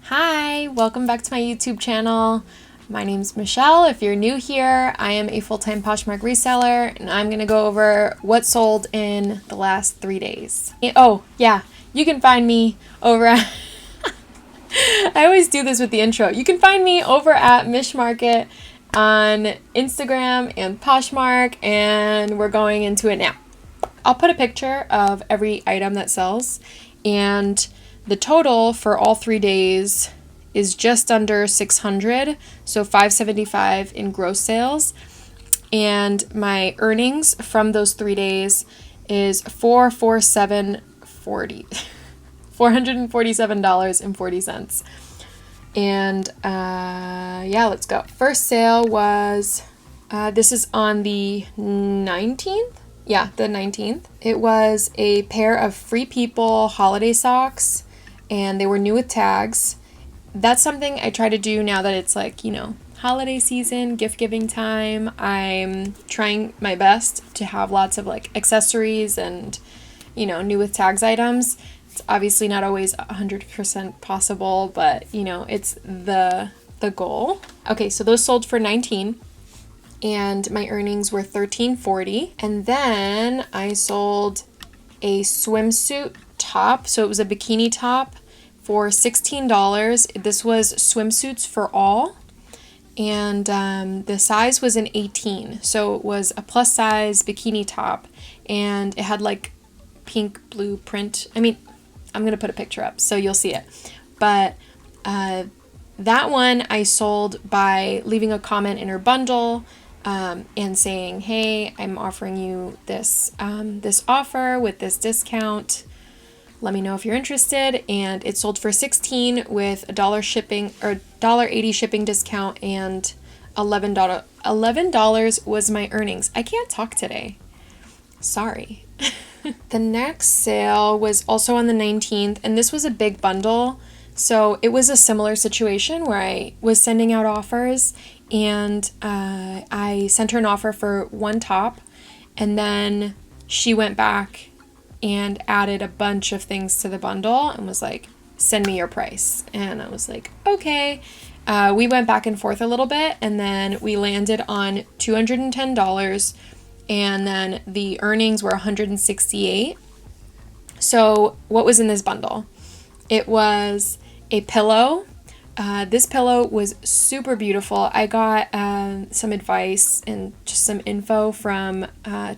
Hi, welcome back to my YouTube channel. My name's Michelle. If you're new here, I am a full-time Poshmark reseller, and I'm gonna go over what sold in the last 3 days. Oh, yeah, you can find me over at I always do this with the intro. You can find me over at Mish Market on Instagram and Poshmark, and we're going into it now. I'll put a picture of every item that sells, and the total for all 3 days is just under 600, so 575 in gross sales. And my earnings from those 3 days is $447.40. $447.40. And yeah, let's go. First sale was this is on the 19th. Yeah, the 19th. It was a pair of Free People holiday socks, and they were new with tags. That's something I try to do now that it's like, holiday season, gift giving time. I'm trying my best to have lots of like accessories and, new with tags items. It's obviously not always 100% possible, but it's the goal. Okay, so those sold for $19. And my earnings were $13.40. And then I sold a swimsuit top. So it was a bikini top for $16. This was swimsuits for all. And the size was an 18. So it was a plus size bikini top. And it had like pink blue print. I mean, I'm going to put a picture up so you'll see it. But that one I sold by leaving a comment in her bundle. And saying, hey, I'm offering you this this offer with this discount. Let me know if you're interested. And it sold for $16 with $1 shipping or $1.80 shipping discount, and $11 was my earnings. I can't talk today. Sorry. The next sale was also on the 19th, and this was a big bundle. So it was a similar situation where I was sending out offers, and I sent her an offer for one top, and then she went back and added a bunch of things to the bundle and was like, send me your price. And I was like, okay. We went back and forth a little bit, and then we landed on $210, and then the earnings were $168. So what was in this bundle? It was a pillow. This pillow was super beautiful. I got some advice and just some info from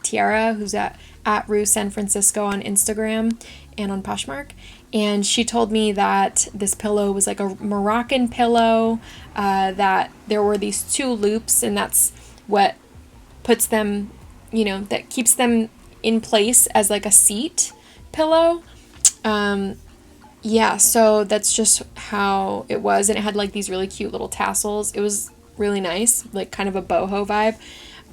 Tiara, who's at Rue San Francisco on Instagram and on Poshmark. And she told me that this pillow was like a Moroccan pillow, that there were these two loops, and that's what puts them, that keeps them in place as like a seat pillow. Yeah, so that's just how it was, and it had like these really cute little tassels. It was really nice, like kind of a boho vibe.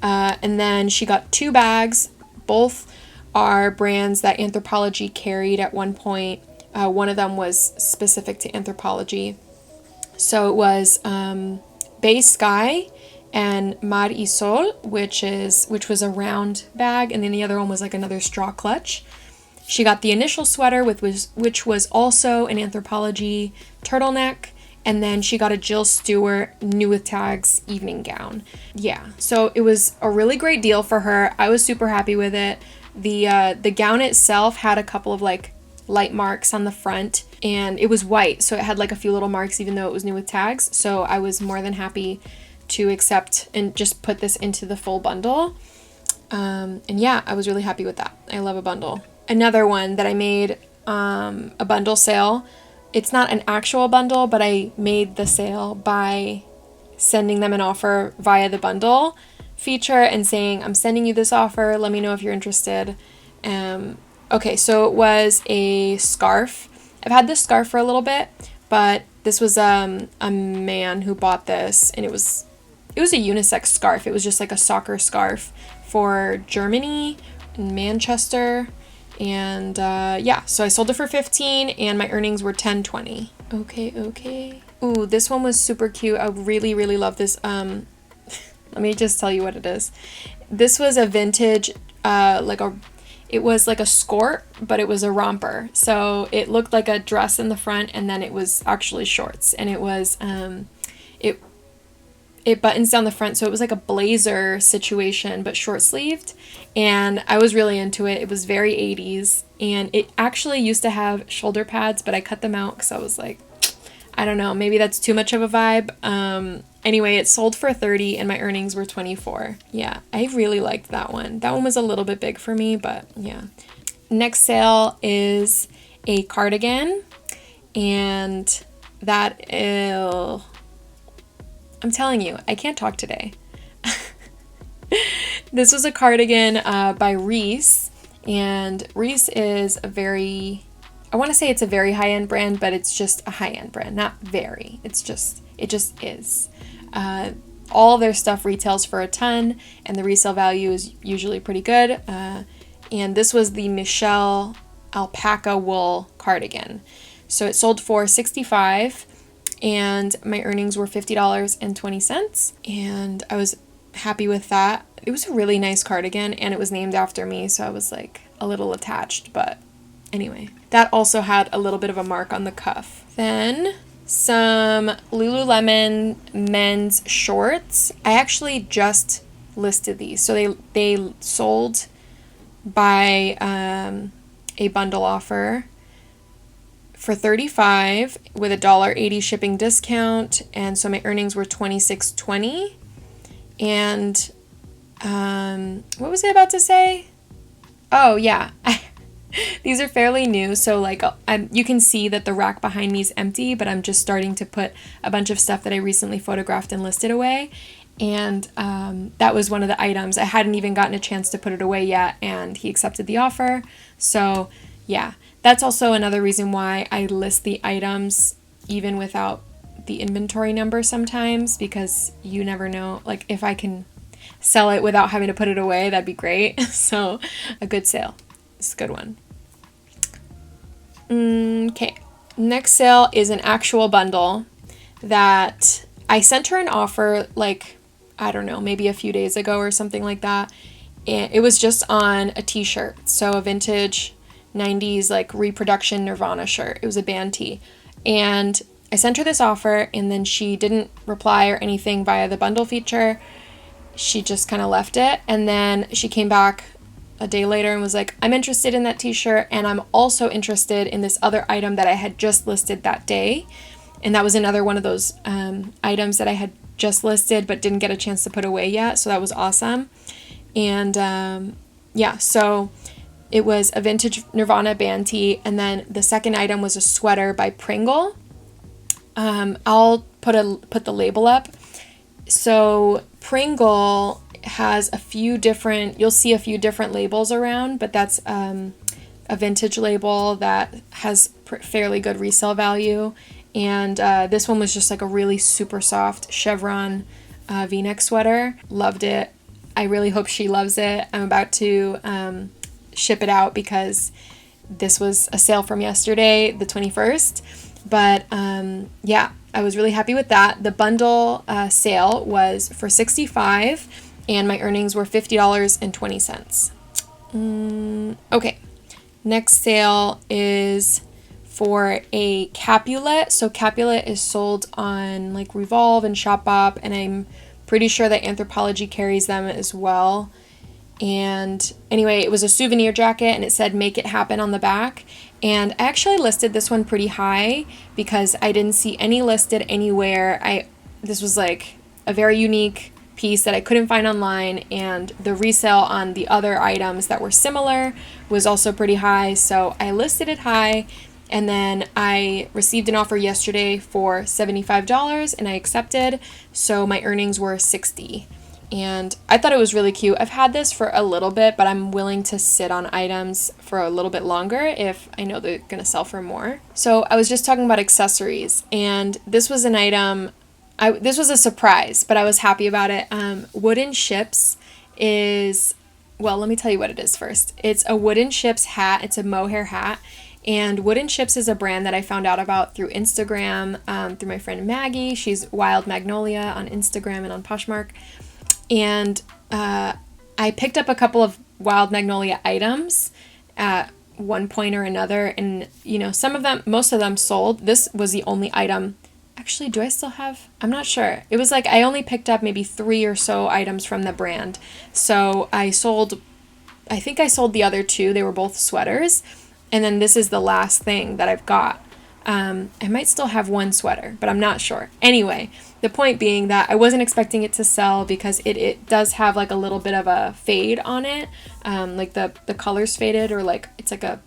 And then she got 2 bags. Both are brands that Anthropologie carried at one point. One of them was specific to Anthropologie. So it was Bay Sky and Mar y Sol, which was a round bag, and then the other one was like another straw clutch. She got the initial sweater, which was also an Anthropologie turtleneck, and then she got a Jill Stewart new with tags evening gown. Yeah, so it was a really great deal for her. I was super happy with it. The gown itself had a couple of like light marks on the front, and it was white, so it had like a few little marks even though it was new with tags. So I was more than happy to accept and just put this into the full bundle. And yeah, I was really happy with that. I love a bundle. Another one that I made a bundle sale. It's not an actual bundle, but I made the sale by sending them an offer via the bundle feature and saying, I'm sending you this offer. Let me know if you're interested. Okay, so it was a scarf. I've had this scarf for a little bit, but this was a man who bought this, and it was a unisex scarf. It was just like a soccer scarf for Germany and Manchester. And yeah, so I sold it for $15, and my earnings were $10.20. Okay. Ooh, this one was super cute. I really, really love this. Let me just tell you what it is. This was a vintage, it was like a skirt, but it was a romper. So it looked like a dress in the front, and then it was actually shorts. And it was, it buttons down the front, so it was like a blazer situation, but short-sleeved. And I was really into it. It was very 80s. And it actually used to have shoulder pads, but I cut them out because I was like, I don't know, maybe that's too much of a vibe. Anyway, it sold for $30 and my earnings were $24. Yeah, I really liked that one. That one was a little bit big for me, but yeah. Next sale is a cardigan, and that I'm telling you, I can't talk today. This was a cardigan by Reese, and Reese is I want to say it's a very high-end brand, but it's just a high-end brand, not very. It just is. All of their stuff retails for a ton, and the resale value is usually pretty good. And this was the Michelle alpaca wool cardigan. So it sold for $65, and my earnings were $50.20, and I was happy with that. It was a really nice cardigan, and it was named after me, so I was like a little attached, but anyway. That also had a little bit of a mark on the cuff. Then some Lululemon men's shorts. I actually just listed these. So they sold by a bundle offer for $35 with a $1.80 shipping discount, and so my earnings were $26.20. And what was I about to say? Oh yeah, these are fairly new, so like you can see that the rack behind me is empty, but I'm just starting to put a bunch of stuff that I recently photographed and listed away. And that was one of the items. I hadn't even gotten a chance to put it away yet, and he accepted the offer. So yeah, that's also another reason why I list the items even without the inventory number sometimes, because you never know, like if I can sell it without having to put it away, that'd be great. So a good sale. It's a good one. Okay, next sale is an actual bundle that I sent her an offer like, I don't know, maybe a few days ago or something like that. And it was just on a t-shirt, so a vintage 90s like reproduction Nirvana shirt. It was a band tee. And I sent her this offer, and then she didn't reply or anything via the bundle feature. She just kind of left it, and then she came back a day later and was like, I'm interested in that t-shirt, and I'm also interested in this other item that I had just listed that day. And that was another one of those items that I had just listed but didn't get a chance to put away yet, so that was awesome. And yeah, so it was a vintage Nirvana band tee, and then the second item was a sweater by Pringle. I'll put the label up. So Pringle has a few different, you'll see a few different labels around, but that's a vintage label that has fairly good resale value. And this one was just like a really super soft chevron v-neck sweater. Loved it. I really hope she loves it. I'm about to ship it out because this was a sale from yesterday, the 21st. But yeah, I was really happy with that. The bundle sale was for $65, and my earnings were $50.20. Okay, next sale is for a Capulet. So Capulet is sold on like Revolve and Shopbop, and I'm pretty sure that Anthropologie carries them as well. And anyway, it was a souvenir jacket, and it said "Make It Happen" on the back. And I actually listed this one pretty high because I didn't see any listed anywhere. This was like a very unique piece that I couldn't find online, and the resale on the other items that were similar was also pretty high. So I listed it high, and then I received an offer yesterday for $75, and I accepted. So my earnings were $60. And I thought it was really cute. I've had this for a little bit, but I'm willing to sit on items for a little bit longer if I know they're going to sell for more. So I was just talking about accessories, and this was an item, this was a surprise, but I was happy about it. Wooden Ships is, well, let me tell you what it is first. It's a Wooden Ships hat. It's a mohair hat. And Wooden Ships is a brand that I found out about through Instagram, through my friend Maggie. She's Wild Magnolia on Instagram and on Poshmark. And I picked up a couple of wild magnolia items at one point or another, and you know, most of them sold. This was the only item. Actually, do I still have? I'm not sure. It was like I only picked up maybe 3 or so items from the brand. So I think I sold the other 2. They were both sweaters. And then this is the last thing that I've got. I might still have 1 sweater, but I'm not sure. Anyway, the point being that I wasn't expecting it to sell because it does have like a little bit of a fade on it. Like the color's faded, or like it's like a,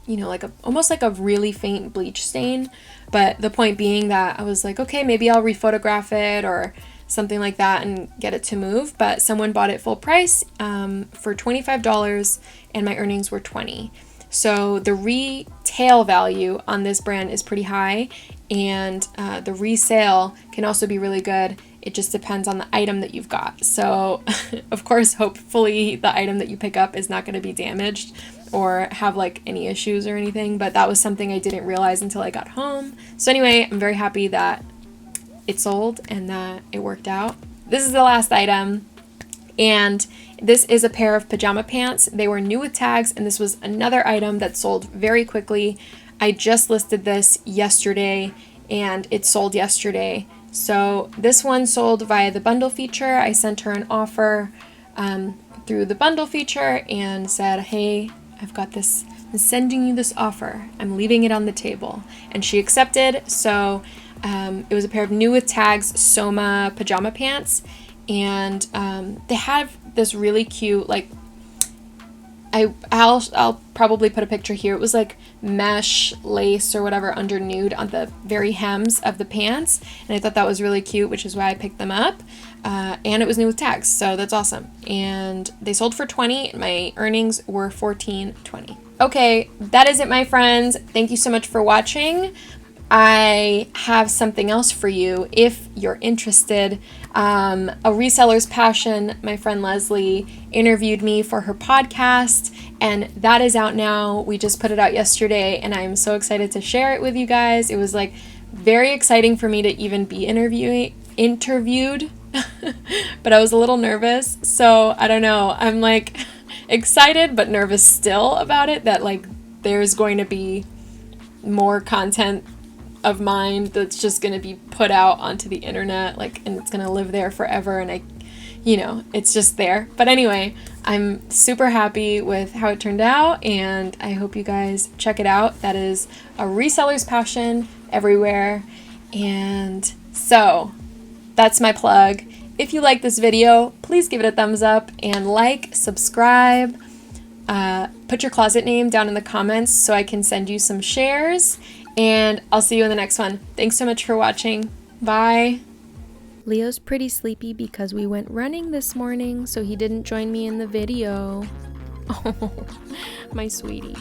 you know, like almost like a really faint bleach stain. But the point being that I was like, okay, maybe I'll rephotograph it or something like that and get it to move. But someone bought it full price for $25, and my earnings were $20. So the retail value on this brand is pretty high, and the resale can also be really good. It just depends on the item that you've got. So of course, hopefully the item that you pick up is not going to be damaged or have like any issues or anything, but that was something I didn't realize until I got home. So anyway, I'm very happy that it sold and that it worked out. This is the last item, and this is a pair of pajama pants. They were new with tags, and this was another item that sold very quickly. I just listed this yesterday, and it sold yesterday. So this one sold via the bundle feature. I sent her an offer through the bundle feature and said, hey, I've got this, I'm sending you this offer. I'm leaving it on the table. And she accepted. So it was a pair of new with tags Soma pajama pants. And they have this really cute, like, I'll probably put a picture here. It was like mesh lace or whatever under nude on the very hems of the pants, and I thought that was really cute, which is why I picked them up. And it was new with tags, so that's awesome. And they sold for $20. My earnings were $14.20. Okay, that is it, my friends. Thank you so much for watching. I have something else for you if you're interested. A Reseller's Passion, my friend Leslie interviewed me for her podcast, and that is out now. We just put it out yesterday, and I'm so excited to share it with you guys. It was like very exciting for me to even be interviewed, but I was a little nervous. So I don't know. I'm like excited but nervous still about it, that like there's going to be more content of mine that's just going to be put out onto the internet, like, and it's going to live there forever, and it's just there. But anyway, I'm super happy with how it turned out, and I hope you guys check it out. That is A Reseller's Passion everywhere. And so that's my plug. If you like this video, please give it a thumbs up and like, subscribe, put your closet name down in the comments so I can send you some shares. And I'll see you in the next one. Thanks so much for watching. Bye. Leo's pretty sleepy because we went running this morning, so he didn't join me in the video. Oh, my sweetie.